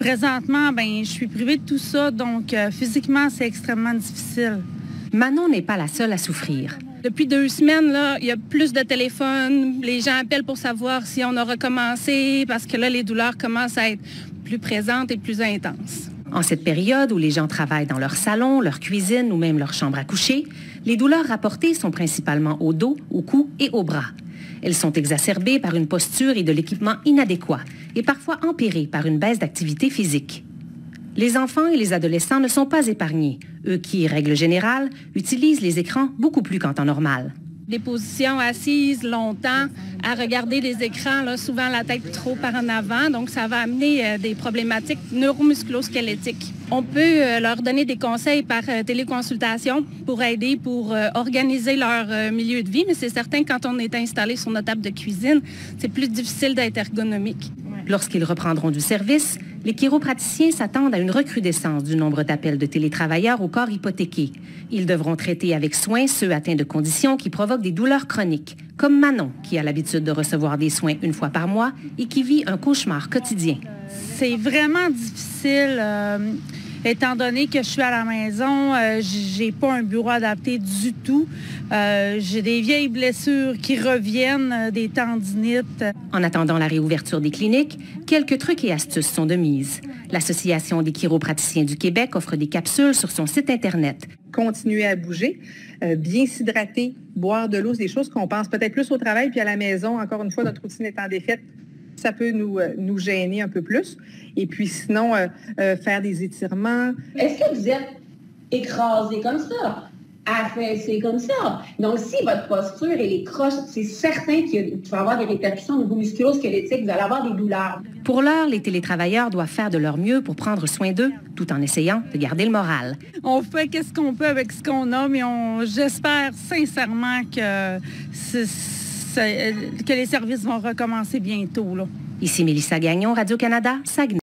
Présentement, je suis privée de tout ça, donc physiquement, c'est extrêmement difficile. Manon n'est pas la seule à souffrir. Depuis 2 semaines, là, il y a plus de téléphones. Les gens appellent pour savoir si on a recommencé parce que là, les douleurs commencent à être plus présentes et plus intenses. En cette période où les gens travaillent dans leur salon, leur cuisine ou même leur chambre à coucher, les douleurs rapportées sont principalement au dos, au cou et au bras. Elles sont exacerbées par une posture et de l'équipement inadéquats et parfois empirées par une baisse d'activité physique. Les enfants et les adolescents ne sont pas épargnés, eux qui, règle générale, utilisent les écrans beaucoup plus qu'en temps normal. Des positions assises longtemps, à regarder des écrans, là, souvent la tête trop par en avant, donc ça va amener des problématiques neuromusculo-squelettiques. On peut leur donner des conseils par téléconsultation pour aider, pour organiser leur milieu de vie, mais c'est certain que quand on est installé sur notre table de cuisine, c'est plus difficile d'être ergonomique. Lorsqu'ils reprendront du service, les chiropraticiens s'attendent à une recrudescence du nombre d'appels de télétravailleurs au corps hypothéqué. Ils devront traiter avec soin ceux atteints de conditions qui provoquent des douleurs chroniques, comme Manon, qui a l'habitude de recevoir des soins 1 fois par mois et qui vit un cauchemar quotidien. C'est vraiment difficile, étant donné que je suis à la maison, j'ai pas un bureau adapté du tout. J'ai des vieilles blessures qui reviennent, des tendinites. En attendant la réouverture des cliniques, quelques trucs et astuces sont de mise. L'Association des chiropraticiens du Québec offre des capsules sur son site Internet. Continuer à bouger, bien s'hydrater, boire de l'eau, c'est des choses qu'on pense peut-être plus au travail puis à la maison. Encore une fois, notre routine étant défaite, ça peut nous gêner un peu plus. Et puis sinon, faire des étirements. Est-ce que vous êtes écrasé comme ça? Affaissé comme ça. Donc, si votre posture et les croches, c'est certain qu'il va y avoir des répercussions au niveau musculo-squelettique, vous allez avoir des douleurs. Pour l'heure, les télétravailleurs doivent faire de leur mieux pour prendre soin d'eux, tout en essayant de garder le moral. On fait qu'est-ce qu'on peut avec ce qu'on a, mais j'espère sincèrement que les services vont recommencer bientôt, là. Ici Mélissa Gagnon, Radio-Canada, Saguenay.